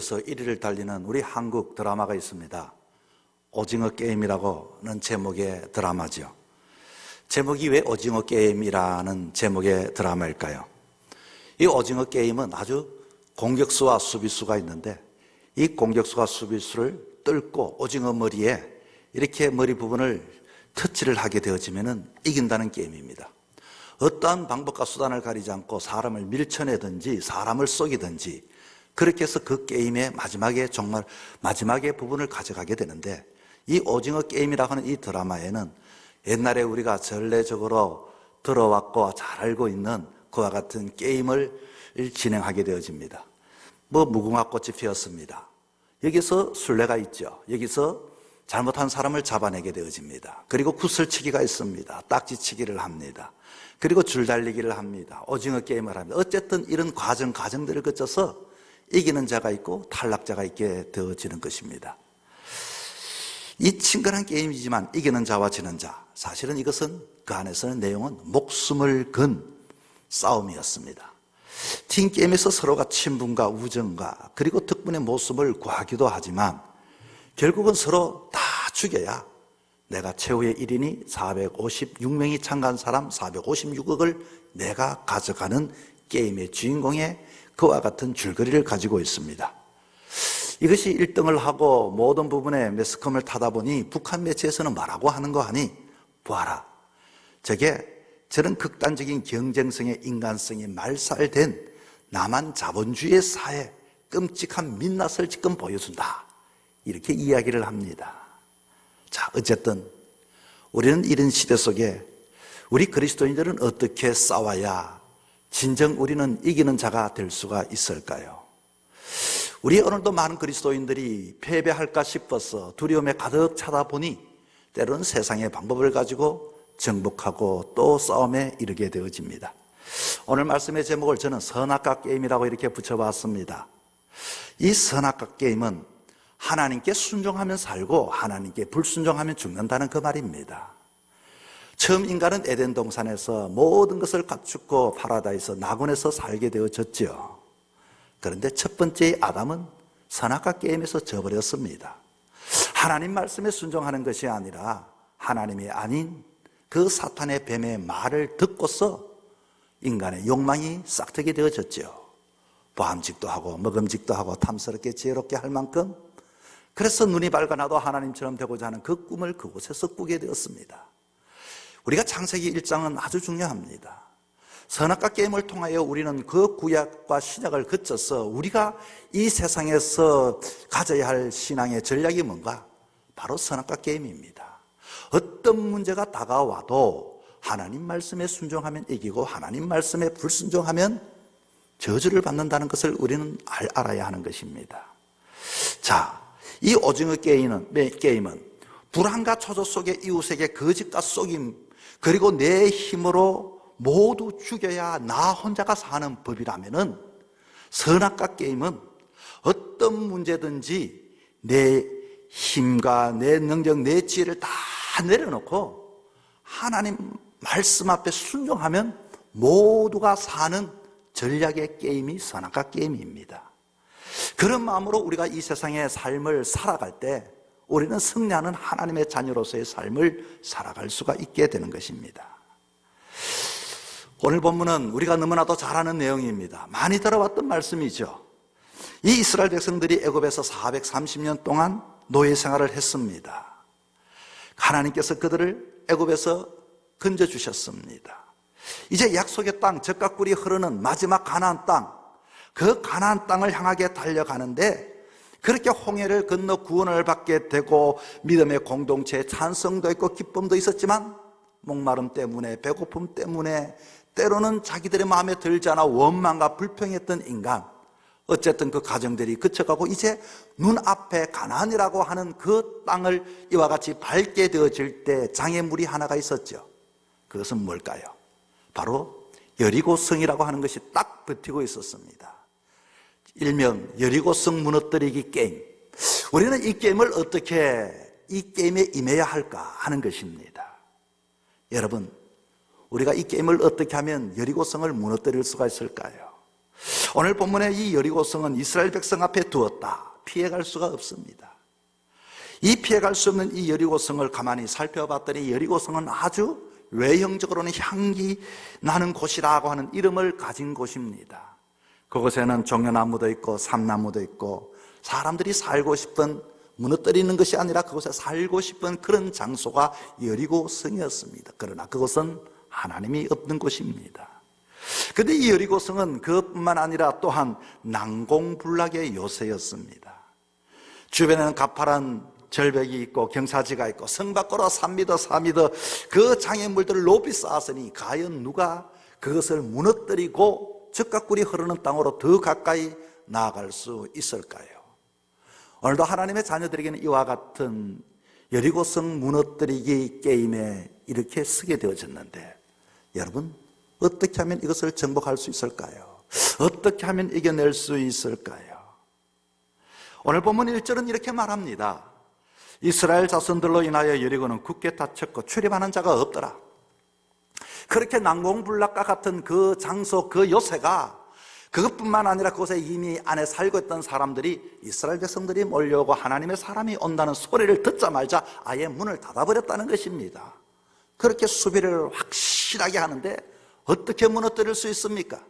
미국에서 1위를 달리는 우리 한국 드라마가 있습니다. 오징어 게임이라고는 제목의 드라마죠. 제목이 왜 오징어 게임이라는 제목의 드라마일까요? 이 오징어 게임은 아주 공격수와 수비수가 있는데, 이 공격수와 수비수를 뚫고 오징어 머리에 이렇게 머리 부분을 터치를 하게 되어지면 이긴다는 게임입니다. 어떠한 방법과 수단을 가리지 않고 사람을 밀쳐내든지 사람을 쏘기든지 그렇게 해서 그 게임의 마지막에 정말 마지막의 부분을 가져가게 되는데, 이 오징어 게임이라고 하는 이 드라마에는 옛날에 우리가 전례적으로 들어왔고 잘 알고 있는 그와 같은 게임을 진행하게 되어집니다. 무궁화꽃이 피었습니다. 여기서 술래가 있죠. 여기서 잘못한 사람을 잡아내게 되어집니다. 그리고 구슬치기가 있습니다. 딱지치기를 합니다. 그리고 줄달리기를 합니다. 오징어 게임을 합니다. 어쨌든 이런 과정들을 거쳐서 이기는 자가 있고 탈락자가 있게 되어지는 것입니다. 이 친근한 게임이지만 이기는 자와 지는 자, 사실은 이것은 그 안에서는 내용은 목숨을 건 싸움이었습니다. 팀게임에서 서로가 친분과 우정과 그리고 덕분의 모습을 구하기도 하지만 결국은 서로 다 죽여야 내가 최후의 1인이 456명이 참가한 사람 456억을 내가 가져가는 게임의 주인공의 그와 같은 줄거리를 가지고 있습니다. 이것이 1등을 하고 모든 부분에 매스컴을 타다 보니 북한 매체에서는 뭐라고 하는 거 아니? 보아라, 저런 극단적인 경쟁성의 인간성이 말살된 남한 자본주의 사회 끔찍한 민낯을 지금 보여준다, 이렇게 이야기를 합니다. 자, 어쨌든 우리는 이런 시대 속에 우리 그리스도인들은 어떻게 싸워야 진정 우리는 이기는 자가 될 수가 있을까요? 우리 오늘도 많은 그리스도인들이 패배할까 싶어서 두려움에 가득 차다 보니 때로는 세상의 방법을 가지고 정복하고 또 싸움에 이르게 되어집니다. 오늘 말씀의 제목을 저는 선악과 게임이라고 이렇게 붙여봤습니다. 이 선악과 게임은 하나님께 순종하면 살고 하나님께 불순종하면 죽는다는 그 말입니다. 처음 인간은 에덴 동산에서 모든 것을 갖추고 파라다이스 낙원에서 살게 되어졌죠. 그런데 첫 번째 아담은 선악과 게임에서 져버렸습니다. 하나님 말씀에 순종하는 것이 아니라 하나님이 아닌 그 사탄의 뱀의 말을 듣고서 인간의 욕망이 싹트게 되어졌죠. 보암직도 하고 먹음직도 하고 탐스럽게 지혜롭게 할 만큼, 그래서 눈이 밝아나도 하나님처럼 되고자 하는 그 꿈을 그곳에서 꾸게 되었습니다. 우리가 창세기 1장은 아주 중요합니다. 선악과 게임을 통하여 우리는 그 구약과 신약을 거쳐서 우리가 이 세상에서 가져야 할 신앙의 전략이 뭔가? 바로 선악과 게임입니다. 어떤 문제가 다가와도 하나님 말씀에 순종하면 이기고 하나님 말씀에 불순종하면 저주를 받는다는 것을 우리는 알아야 하는 것입니다. 자, 이 오징어 게임은 불안과 초조 속에 이웃에게 거짓과 속임, 그리고 내 힘으로 모두 죽여야 나 혼자가 사는 법이라면은, 선악과 게임은 어떤 문제든지 내 힘과 내 능력, 내 지혜를 다 내려놓고 하나님 말씀 앞에 순종하면 모두가 사는 전략의 게임이 선악과 게임입니다. 그런 마음으로 우리가 이 세상의 삶을 살아갈 때 우리는 승리하는 하나님의 자녀로서의 삶을 살아갈 수가 있게 되는 것입니다. 오늘 본문은 우리가 너무나도 잘 아는 내용입니다. 많이 들어왔던 말씀이죠. 이 이스라엘 백성들이 애굽에서 430년 동안 노예 생활을 했습니다. 하나님께서 그들을 애굽에서 건져주셨습니다. 이제 약속의 땅, 젖과 꿀이 흐르는 마지막 가나안 땅, 그 가나안 땅을 향하게 달려가는데, 그렇게 홍해를 건너 구원을 받게 되고 믿음의 공동체에 찬성도 있고 기쁨도 있었지만 목마름 때문에, 배고픔 때문에, 때로는 자기들의 마음에 들지 않아 원망과 불평했던 인간, 어쨌든 그 가정들이 그쳐가고 이제 눈앞에 가나안이라고 하는 그 땅을 이와 같이 밟게 되어질 때 장애물이 하나가 있었죠. 그것은 뭘까요? 바로 여리고성이라고 하는 것이 딱 버티고 있었습니다. 일명 여리고성 무너뜨리기 게임. 우리는 이 게임을 어떻게 이 게임에 임해야 할까 하는 것입니다. 여러분, 우리가 이 게임을 어떻게 하면 여리고성을 무너뜨릴 수가 있을까요? 오늘 본문의 이 여리고성은 이스라엘 백성 앞에 두었다. 피해갈 수가 없습니다. 이 피해갈 수 없는 이 여리고성을 가만히 살펴봤더니 여리고성은 아주 외형적으로는 향기 나는 곳이라고 하는 이름을 가진 곳입니다. 그곳에는 종려나무도 있고 삼나무도 있고 사람들이 살고 싶은, 무너뜨리는 것이 아니라 그곳에 살고 싶은 그런 장소가 여리고성이었습니다. 그러나 그곳은 하나님이 없는 곳입니다. 그런데 이 여리고성은 그것뿐만 아니라 또한 난공불락의 요새였습니다. 주변에는 가파른 절벽이 있고 경사지가 있고 성 밖으로 3m, 4m 그 장애물들을 높이 쌓았으니 과연 누가 그것을 무너뜨리고 적각꿀이 흐르는 땅으로 더 가까이 나아갈 수 있을까요? 오늘도 하나님의 자녀들에게는 이와 같은 여리고성 무너뜨리기 게임에 이렇게 쓰게 되어졌는데, 여러분, 어떻게 하면 이것을 정복할 수 있을까요? 어떻게 하면 이겨낼 수 있을까요? 오늘 본문 1절은 이렇게 말합니다. 이스라엘 자손들로 인하여 여리고는 굳게 닫혔고 출입하는 자가 없더라. 그렇게 난공불락과 같은 그 장소, 그 요새가, 그것뿐만 아니라 그곳에 이미 안에 살고 있던 사람들이, 이스라엘 백성들이 몰려오고 하나님의 사람이 온다는 소리를 듣자마자 아예 문을 닫아버렸다는 것입니다. 그렇게 수비를 확실하게 하는데 어떻게 무너뜨릴 수 있습니까?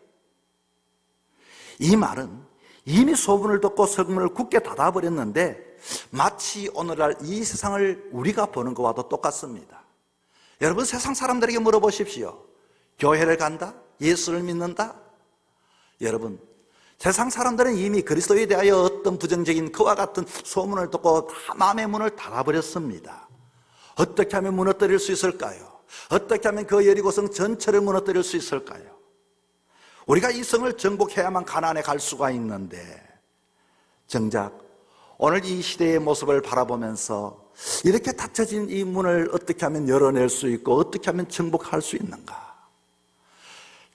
이 말은 이미 소문을 듣고 성문을 굳게 닫아버렸는데 마치 오늘날 이 세상을 우리가 보는 것과도 똑같습니다. 여러분, 세상 사람들에게 물어보십시오. 교회를 간다? 예수를 믿는다? 여러분, 세상 사람들은 이미 그리스도에 대하여 어떤 부정적인 그와 같은 소문을 듣고 다 마음의 문을 닫아버렸습니다. 어떻게 하면 무너뜨릴 수 있을까요? 어떻게 하면 그 여리고성 전체를 무너뜨릴 수 있을까요? 우리가 이 성을 정복해야만 가나안에 갈 수가 있는데, 정작 오늘 이 시대의 모습을 바라보면서 이렇게 닫혀진 이 문을 어떻게 하면 열어낼 수 있고 어떻게 하면 정복할 수 있는가?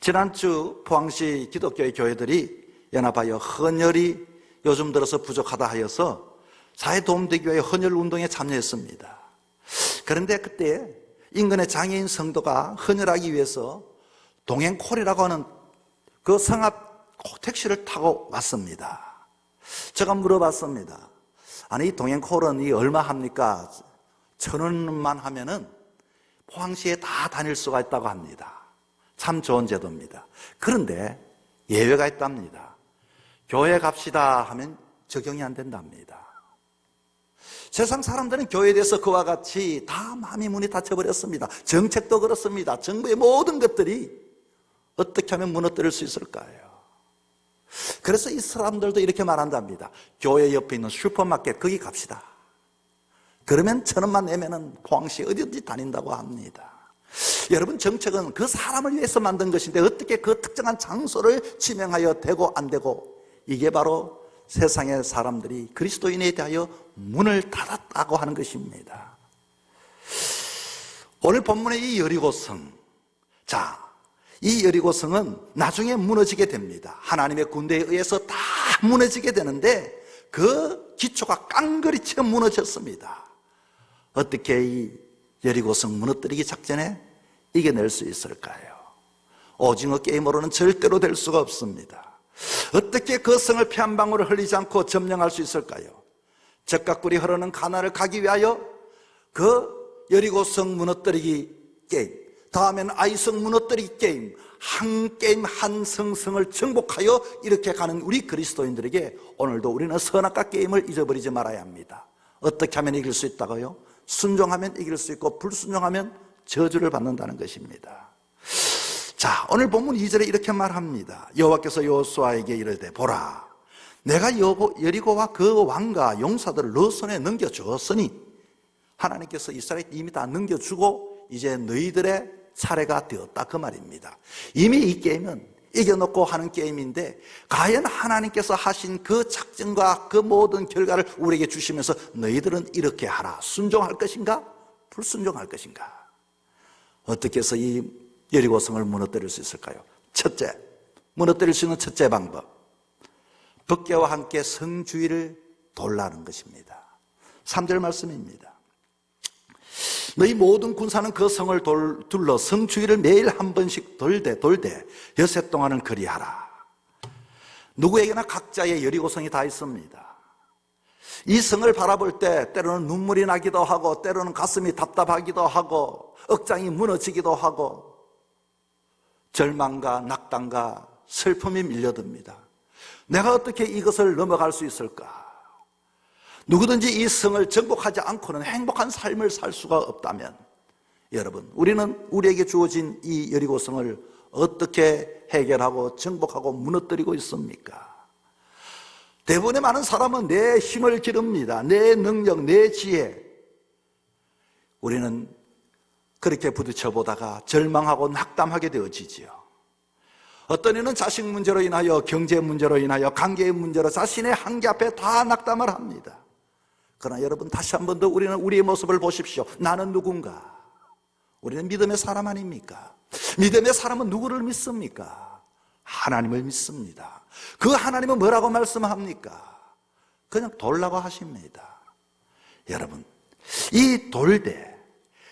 지난주 포항시 기독교의 교회들이 연합하여 헌혈이 요즘 들어서 부족하다 하여서 사회도움대교회 헌혈운동에 참여했습니다. 그런데 그때 인근의 장애인 성도가 헌혈하기 위해서 동행콜이라고 하는 그 성앞 택시를 타고 왔습니다. 제가 물어봤습니다. 아니, 이 동행콜은 이 얼마 합니까? 1,000원만 하면은 포항시에 다 다닐 수가 있다고 합니다. 참 좋은 제도입니다. 그런데 예외가 있답니다. 교회 갑시다 하면 적용이 안 된답니다. 세상 사람들은 교회에 대해서 그와 같이 다 마음의 문이 닫혀버렸습니다. 정책도 그렇습니다. 정부의 모든 것들이 어떻게 하면 무너뜨릴 수 있을까요? 그래서 이 사람들도 이렇게 말한답니다. 교회 옆에 있는 슈퍼마켓 거기 갑시다. 그러면 1,000원만 내면은 포항시 어디든지 다닌다고 합니다. 여러분, 정책은 그 사람을 위해서 만든 것인데 어떻게 그 특정한 장소를 지명하여 되고 안 되고, 이게 바로 세상의 사람들이 그리스도인에 대하여 문을 닫았다고 하는 것입니다. 오늘 본문의 이 여리고성, 이 여리고성은 나중에 무너지게 됩니다. 하나님의 군대에 의해서 다 무너지게 되는데 그 기초가 깡그리처럼 무너졌습니다. 어떻게 이 여리고성 무너뜨리기 작전에 이겨낼 수 있을까요? 오징어 게임으로는 절대로 될 수가 없습니다. 어떻게 그 성을 피 한 방울을 흘리지 않고 점령할 수 있을까요? 적각불이 흐르는 가나안을 가기 위하여 그 여리고성 무너뜨리기 게임, 다음에는 아이성 무너뜨리기 게임, 한 게임 한 성성을 정복하여 이렇게 가는 우리 그리스도인들에게 오늘도 우리는 선악과 게임을 잊어버리지 말아야 합니다. 어떻게 하면 이길 수 있다고요? 순종하면 이길 수 있고 불순종하면 저주를 받는다는 것입니다. 자, 오늘 본문 2절에 이렇게 말합니다. 여호와께서 여호수아에게 이르되 보라, 내가 여리고와 그 왕과 용사들을 너 손에 넘겨주었으니, 하나님께서 이스라엘 이미 다 넘겨주고 이제 너희들의 차례가 되었다, 그 말입니다. 이미 이 게임은 이겨놓고 하는 게임인데 과연 하나님께서 하신 그 작전과 그 모든 결과를 우리에게 주시면서 너희들은 이렇게 하라, 순종할 것인가 불순종할 것인가? 어떻게 해서 이 여리고성을 무너뜨릴 수 있을까요? 첫째, 무너뜨릴 수 있는 첫째 방법, 법궤와 함께 성주위를 돌라는 것입니다. 3절 말씀입니다. 너희 모든 군사는 그 성을 둘러 성주위를 매일 한 번씩 돌되 여세 동안은 그리하라. 누구에게나 각자의 여리고성이 다 있습니다. 이 성을 바라볼 때 때로는 눈물이 나기도 하고, 때로는 가슴이 답답하기도 하고, 억장이 무너지기도 하고, 절망과 낙담과 슬픔이 밀려듭니다. 내가 어떻게 이것을 넘어갈 수 있을까? 누구든지 이 성을 정복하지 않고는 행복한 삶을 살 수가 없다면, 여러분, 우리는 우리에게 주어진 이 여리고성을 어떻게 해결하고 정복하고 무너뜨리고 있습니까? 대부분의 많은 사람은 내 힘을 기릅니다. 내 능력, 내 지혜. 우리는 그렇게 부딪혀 보다가 절망하고 낙담하게 되어지지요. 어떤 이는 자식 문제로 인하여, 경제 문제로 인하여, 관계의 문제로 자신의 한계 앞에 다 낙담을 합니다. 그러나 여러분, 다시 한 번 더 우리는 우리의 모습을 보십시오. 나는 누군가? 우리는 믿음의 사람 아닙니까? 믿음의 사람은 누구를 믿습니까? 하나님을 믿습니다. 그 하나님은 뭐라고 말씀합니까? 그냥 돌라고 하십니다. 여러분, 이 돌대,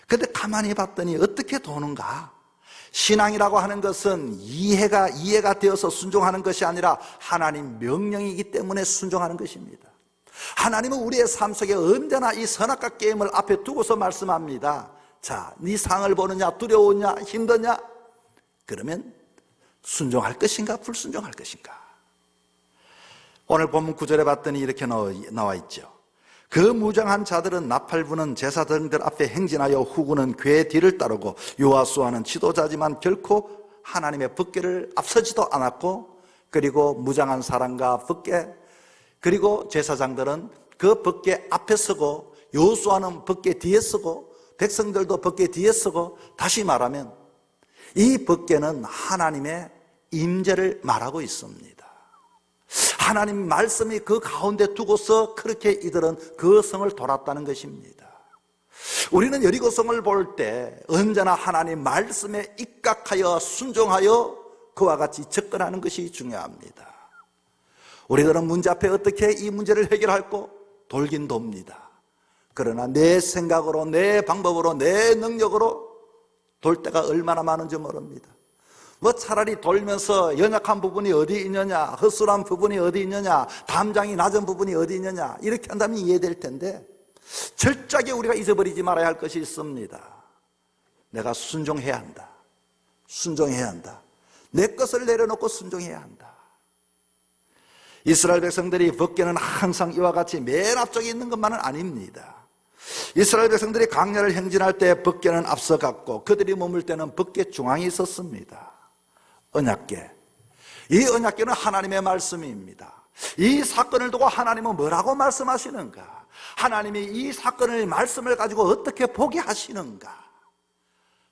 근데 가만히 봤더니 어떻게 도는가? 신앙이라고 하는 것은 이해가 되어서 순종하는 것이 아니라 하나님 명령이기 때문에 순종하는 것입니다. 하나님은 우리의 삶 속에 언제나 이 선악과 게임을 앞에 두고서 말씀합니다. 자, 네 상을 보느냐, 두려우냐, 힘드냐? 그러면 순종할 것인가, 불순종할 것인가? 오늘 본문 9절에 봤더니 이렇게 나와 있죠. 그 무장한 자들은 나팔 부는 제사장들 앞에 행진하여 후군은 그의 뒤를 따르고 요호수아는 지도자지만 결코 하나님의 법궤를 앞서지도 않았고, 그리고 무장한 사람과 법궤, 그리고 제사장들은 그 법궤 앞에 서고, 요호수아는 법궤 뒤에 서고, 백성들도 법궤 뒤에 서고, 다시 말하면 이 법궤는 하나님의 임재를 말하고 있습니다. 하나님 말씀이 그 가운데 두고서 그렇게 이들은 그 성을 돌았다는 것입니다. 우리는 여리고성을 볼 때 언제나 하나님 말씀에 입각하여 순종하여 그와 같이 접근하는 것이 중요합니다. 우리들은 문제 앞에 어떻게 이 문제를 해결할까? 돌긴 돕니다. 그러나 내 생각으로, 내 방법으로, 내 능력으로 돌 때가 얼마나 많은지 모릅니다. 차라리 돌면서 연약한 부분이 어디 있느냐, 허술한 부분이 어디 있느냐, 담장이 낮은 부분이 어디 있느냐, 이렇게 한다면 이해될 텐데, 철저하게 우리가 잊어버리지 말아야 할 것이 있습니다. 내가 순종해야 한다. 순종해야 한다. 내 것을 내려놓고 순종해야 한다. 이스라엘 백성들이 법궤는 항상 이와 같이 맨 앞쪽에 있는 것만은 아닙니다. 이스라엘 백성들이 광야를 행진할 때 법궤는 앞서갔고, 그들이 머물 때는 법궤 중앙에 있었습니다. 언약궤, 이 언약궤는 하나님의 말씀입니다. 이 사건을 두고 하나님은 뭐라고 말씀하시는가? 하나님이 이 사건을, 말씀을 가지고 어떻게 보게 하시는가?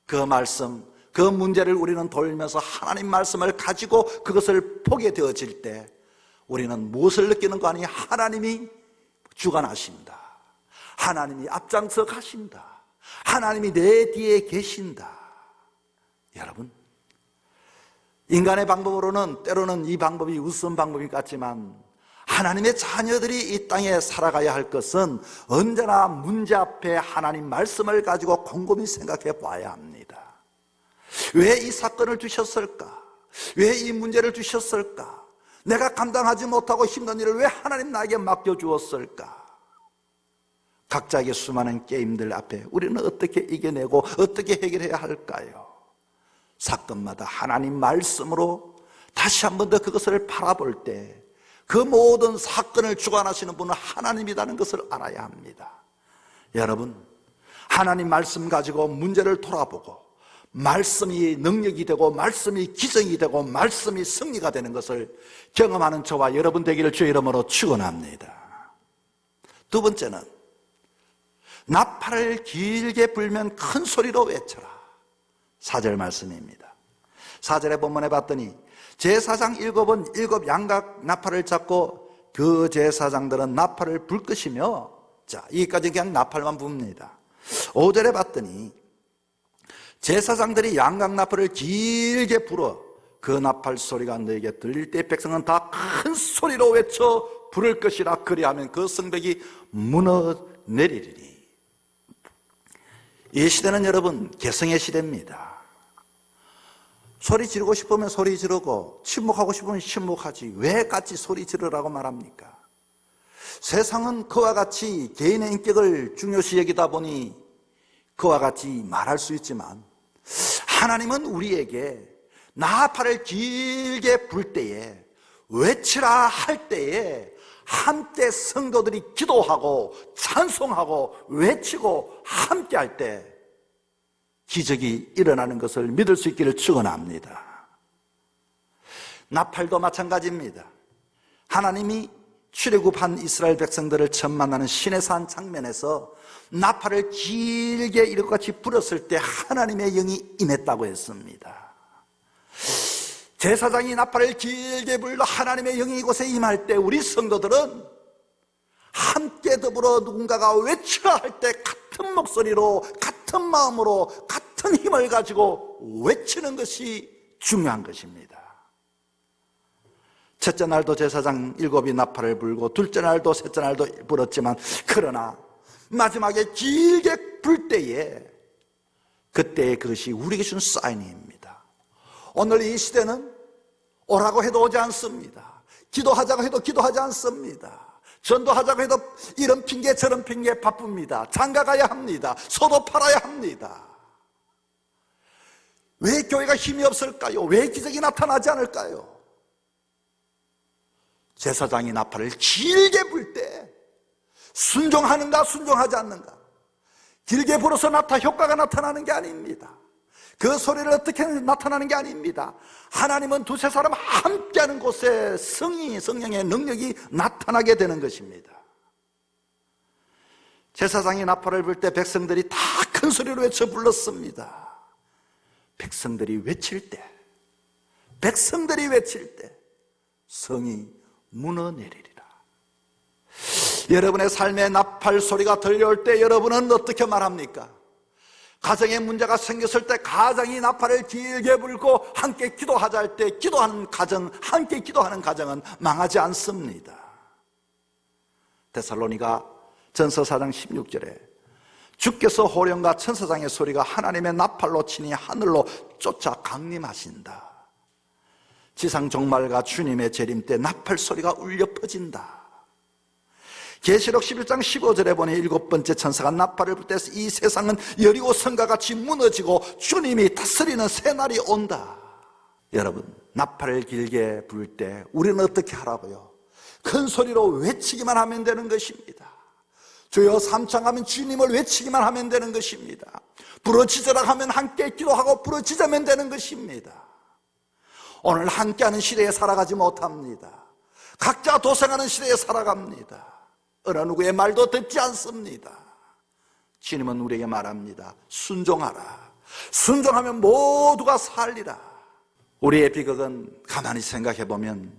그 말씀, 그 문제를 우리는 돌면서 하나님 말씀을 가지고 그것을 보게 되어질 때 우리는 무엇을 느끼는 거 아니에요? 하나님이 주관하신다. 하나님이 앞장서 가신다. 하나님이 내 뒤에 계신다. 여러분, 인간의 방법으로는 때로는 이 방법이 우스운 방법이 같지만, 하나님의 자녀들이 이 땅에 살아가야 할 것은 언제나 문제 앞에 하나님 말씀을 가지고 곰곰이 생각해 봐야 합니다. 왜 이 사건을 주셨을까? 왜 이 문제를 주셨을까? 내가 감당하지 못하고 힘든 일을 왜 하나님 나에게 맡겨주었을까? 각자의 수많은 게임들 앞에 우리는 어떻게 이겨내고 어떻게 해결해야 할까요? 사건마다 하나님 말씀으로 다시 한 번 더 그것을 바라볼 때 그 모든 사건을 주관하시는 분은 하나님이라는 것을 알아야 합니다. 여러분, 하나님 말씀 가지고 문제를 돌아보고 말씀이 능력이 되고 말씀이 기정이 되고 말씀이 승리가 되는 것을 경험하는 저와 여러분 되기를 주의 이름으로 축원합니다. 두 번째는 나팔을 길게 불면 큰 소리로 외쳐라. 4절 말씀입니다. 4절의 본문에 봤더니 제사장 7은 7 양각 나팔을 잡고 그 제사장들은 나팔을 불 것이며, 자, 여기까지 그냥 나팔만 붑니다. 5절에 봤더니 제사장들이 양각 나팔을 길게 불어 그 나팔 소리가 너에게 들릴 때 백성은 다 큰 소리로 외쳐 부를 것이라. 그리하면 그 성벽이 무너내리리니. 이 시대는 여러분 개성의 시대입니다. 소리 지르고 싶으면 소리 지르고 침묵하고 싶으면 침묵하지 왜 같이 소리 지르라고 말합니까? 세상은 그와 같이 개인의 인격을 중요시 여기다 보니 그와 같이 말할 수 있지만, 하나님은 우리에게 나팔을 길게 불 때에, 외치라 할 때에 함께 성도들이 기도하고 찬송하고 외치고 함께 할 때 기적이 일어나는 것을 믿을 수 있기를 축원합니다. 나팔도 마찬가지입니다. 하나님이 출애굽한 이스라엘 백성들을 처음 만나는 시내산 장면에서 나팔을 길게 이렇게 같이 불었을 때 하나님의 영이 임했다고 했습니다. 제사장이 나팔을 길게 불러 하나님의 영이 이곳에 임할 때 우리 성도들은 함께 더불어 누군가가 외치라 할 때 같은 목소리로 같은 마음으로 같은 힘을 가지고 외치는 것이 중요한 것입니다. 첫째 날도 제사장 7이 나팔을 불고 둘째 날도 셋째 날도 불었지만, 그러나 마지막에 길게 불 때에 그때의 그것이 우리에게 준 사인입니다. 오늘 이 시대는 오라고 해도 오지 않습니다. 기도하자고 해도 기도하지 않습니다. 전도하자고 해도 이런 핑계 저런 핑계 바쁩니다. 장가 가야 합니다. 소도 팔아야 합니다. 왜 교회가 힘이 없을까요? 왜 기적이 나타나지 않을까요? 제사장이 나팔을 길게 불 때 순종하는가 순종하지 않는가, 길게 불어서 효과가 나타나는 게 아닙니다. 그 소리를 어떻게 나타나는 게 아닙니다. 하나님은 두세 사람 함께하는 곳에 성령의 능력이 나타나게 되는 것입니다. 제사장이 나팔을 불 때 백성들이 다 큰 소리로 외쳐 불렀습니다. 백성들이 외칠 때 성이 무너내리리라. 여러분의 삶에 나팔 소리가 들려올 때 여러분은 어떻게 말합니까? 가정에 문제가 생겼을 때 가정이 나팔을 길게 불고 함께 기도하자 할 때 기도하는 가정, 함께 기도하는 가정은 망하지 않습니다. 데살로니가 전서 4장 16절에 주께서 호령과 천사장의 소리가 하나님의 나팔로 치니 하늘로 쫓아 강림하신다. 지상 종말과 주님의 재림 때 나팔 소리가 울려 퍼진다. 계시록 11장 15절에 보니 7번째 천사가 나팔을 불 때 이 세상은 여리고 성과 같이 무너지고 주님이 다스리는 새날이 온다. 여러분, 나팔을 길게 불 때 우리는 어떻게 하라고요? 큰 소리로 외치기만 하면 되는 것입니다. 주여 삼창하면 주님을 외치기만 하면 되는 것입니다. 부르짖으라 하면 함께 기도하고 부르짖으면 되는 것입니다. 오늘 함께하는 시대에 살아가지 못합니다. 각자 도생하는 시대에 살아갑니다. 어느 누구의 말도 듣지 않습니다. 주님은 우리에게 말합니다. 순종하라. 순종하면 모두가 살리라. 우리의 비극은 가만히 생각해보면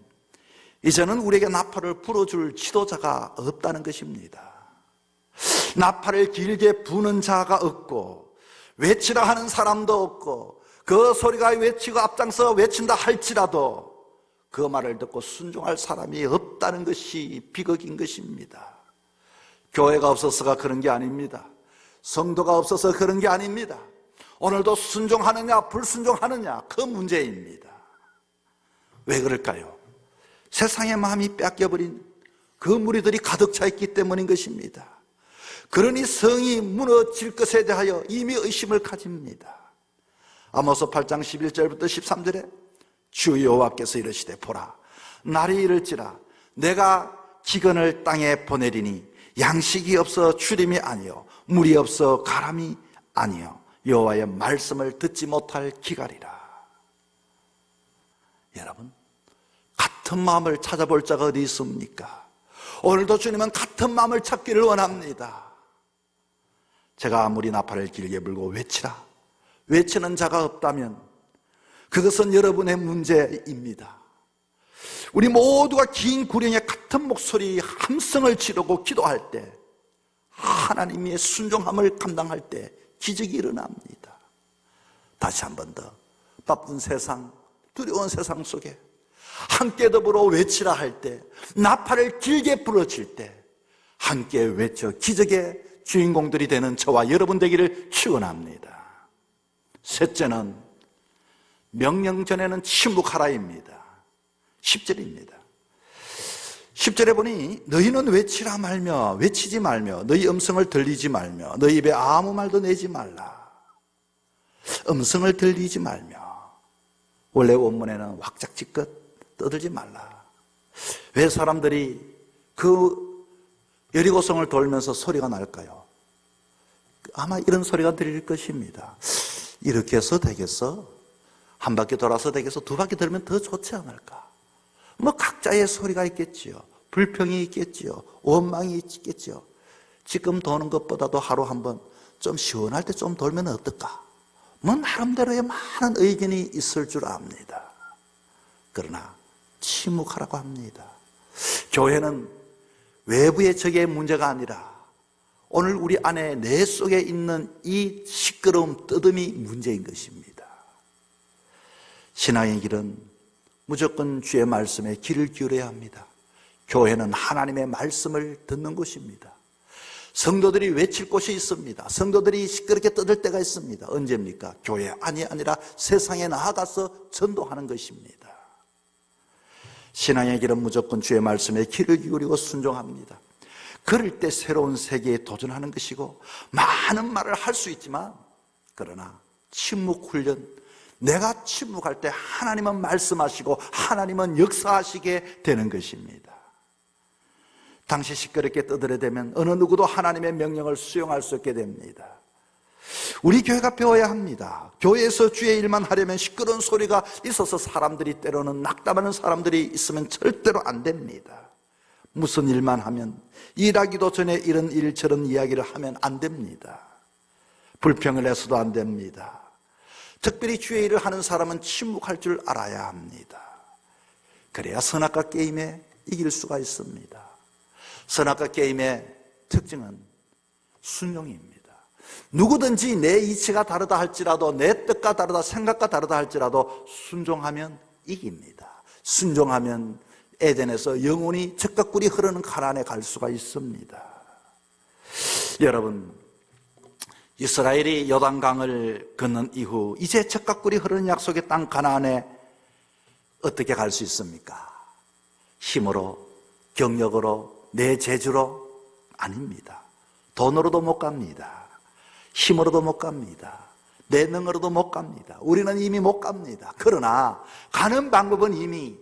이제는 우리에게 나팔을 불어줄 지도자가 없다는 것입니다. 나팔을 길게 부는 자가 없고 외치라 하는 사람도 없고, 그 소리가 외치고 앞장서 외친다 할지라도 그 말을 듣고 순종할 사람이 없다는 것이 비극인 것입니다. 교회가 없어서가 그런 게 아닙니다. 성도가 없어서 그런 게 아닙니다. 오늘도 순종하느냐 불순종하느냐 그 문제입니다. 왜 그럴까요? 세상의 마음이 뺏겨버린 그 무리들이 가득 차 있기 때문인 것입니다. 그러니 성이 무너질 것에 대하여 이미 의심을 가집니다. 아모스 8장 11절부터 13절에 주 여호와께서 이르시되 보라, 날이 이를지라 내가 기근을 땅에 보내리니 양식이 없어 주림이 아니요 물이 없어 가람이 아니요 여호와의 말씀을 듣지 못할 기갈이라. 여러분, 같은 마음을 찾아볼 자가 어디 있습니까? 오늘도 주님은 같은 마음을 찾기를 원합니다. 제가 아무리 나팔을 길게 불고 외치라, 외치는 자가 없다면 그것은 여러분의 문제입니다. 우리 모두가 긴 구령의 같은 목소리 함성을 지르고 기도할 때, 하나님의 순종함을 감당할 때 기적이 일어납니다. 다시 한 번 더, 바쁜 세상, 두려운 세상 속에 함께 더불어 외치라 할 때, 나팔을 길게 부러칠 때 함께 외쳐 기적의 주인공들이 되는 저와 여러분 되기를 축원합니다. 셋째는 명령 전에는 침묵하라입니다. 10절입니다. 10절에 보니 너희는 외치라 말며 외치지 말며 너희 음성을 들리지 말며 너희 입에 아무 말도 내지 말라. 음성을 들리지 말며, 원래 원문에는 왁작지껄 떠들지 말라. 왜 사람들이 그 여리고성을 돌면서 소리가 날까요? 아마 이런 소리가 들릴 것입니다. 이렇게 해서 되겠어? 한 바퀴 돌아서 되겠어? 두 바퀴 돌면 더 좋지 않을까? 뭐 각자의 소리가 있겠지요. 불평이 있겠지요. 원망이 있겠지요. 지금 도는 것보다도 하루 한번 좀 시원할 때 좀 돌면 어떨까? 뭐 나름대로의 많은 의견이 있을 줄 압니다. 그러나 침묵하라고 합니다. 교회는 외부의 적의 문제가 아니라 오늘 우리 안에 내 속에 있는 이 시끄러움, 떠듬이 문제인 것입니다. 신앙의 길은 무조건 주의 말씀에 귀를 기울여야 합니다. 교회는 하나님의 말씀을 듣는 곳입니다. 성도들이 외칠 곳이 있습니다. 성도들이 시끄럽게 떠들 때가 있습니다. 언제입니까? 교회 안이 아니라 세상에 나아가서 전도하는 것입니다. 신앙의 길은 무조건 주의 말씀에 귀를 기울이고 순종합니다. 그럴 때 새로운 세계에 도전하는 것이고 많은 말을 할 수 있지만, 그러나 침묵 훈련, 내가 침묵할 때 하나님은 말씀하시고 하나님은 역사하시게 되는 것입니다. 당시 시끄럽게 떠들어대면 어느 누구도 하나님의 명령을 수용할 수 없게 됩니다. 우리 교회가 배워야 합니다. 교회에서 주의 일만 하려면 시끄러운 소리가 있어서 사람들이 때로는 낙담하는 사람들이 있으면 절대로 안 됩니다. 무슨 일만 하면 일하기도 전에 이런 일 저런 이야기를 하면 안 됩니다. 불평을 해서도 안 됩니다. 특별히 주의 일을 하는 사람은 침묵할 줄 알아야 합니다. 그래야 선악과 게임에 이길 수가 있습니다. 선악과 게임의 특징은 순종입니다. 누구든지 내 이치가 다르다 할지라도, 내 뜻과 다르다, 생각과 다르다 할지라도 순종하면 이깁니다. 순종하면 에덴에서 영원히 젖과 꿀이 흐르는 가나안에 갈 수가 있습니다. 여러분, 이스라엘이 요단강을 건넌 이후 이제 젖과 꿀이 흐르는 약속의 땅 가나안에 어떻게 갈 수 있습니까? 힘으로, 경력으로, 내 재주로? 아닙니다. 돈으로도 못 갑니다. 힘으로도 못 갑니다. 내 능으로도 못 갑니다. 우리는 이미 못 갑니다. 그러나 가는 방법은 이미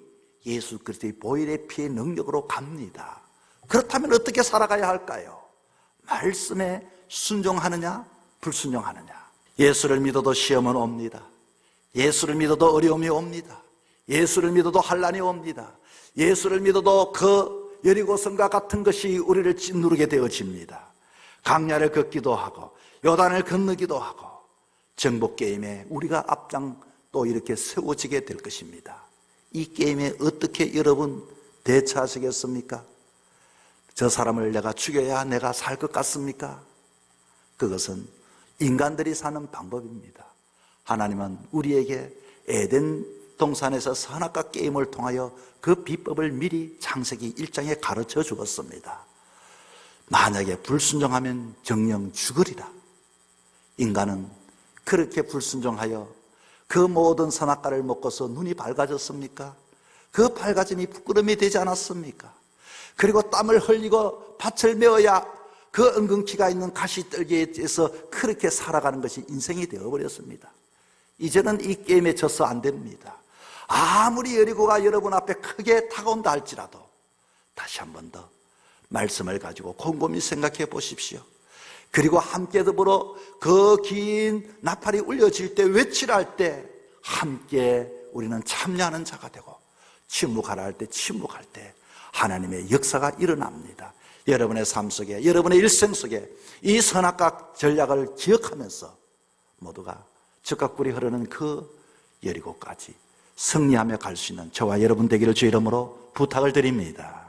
예수 그리스도의 보혈의 피의 능력으로 갑니다. 그렇다면 어떻게 살아가야 할까요? 말씀에 순종하느냐, 불순종하느냐. 예수를 믿어도 시험은 옵니다. 예수를 믿어도 어려움이 옵니다. 예수를 믿어도 환난이 옵니다. 예수를 믿어도 그 여리고성과 같은 것이 우리를 짓누르게 되어집니다. 강야를 걷기도 하고 요단을 건너기도 하고 정복 게임에 우리가 앞장 또 이렇게 세워지게 될 것입니다. 이 게임에 어떻게 여러분 대처하시겠습니까? 저 사람을 내가 죽여야 내가 살 것 같습니까? 그것은 인간들이 사는 방법입니다. 하나님은 우리에게 에덴 동산에서 선악과 게임을 통하여 그 비법을 미리 창세기 1장에 가르쳐 주었습니다. 만약에 불순종하면 정령 죽으리라. 인간은 그렇게 불순종하여 그 모든 선악과를 먹고서 눈이 밝아졌습니까? 그 밝아짐이 부끄러움이 되지 않았습니까? 그리고 땀을 흘리고 밭을 메어야 그 은근키가 있는 가시떨기에서 그렇게 살아가는 것이 인생이 되어버렸습니다. 이제는 이 게임에 져서 안 됩니다. 아무리 여리고가 여러분 앞에 크게 다가온다 할지라도 다시 한 번 더 말씀을 가지고 곰곰이 생각해 보십시오. 그리고 함께 더불어 그 긴 나팔이 울려질 때, 외치라 할 때 함께 우리는 참여하는 자가 되고, 침묵하라 할 때 침묵할 때 하나님의 역사가 일어납니다. 여러분의 삶 속에, 여러분의 일생 속에 이 선악과 전략을 기억하면서 모두가 젖과 꿀이 흐르는 그 여리고까지 승리하며 갈 수 있는 저와 여러분 되기를 주 이름으로 부탁을 드립니다.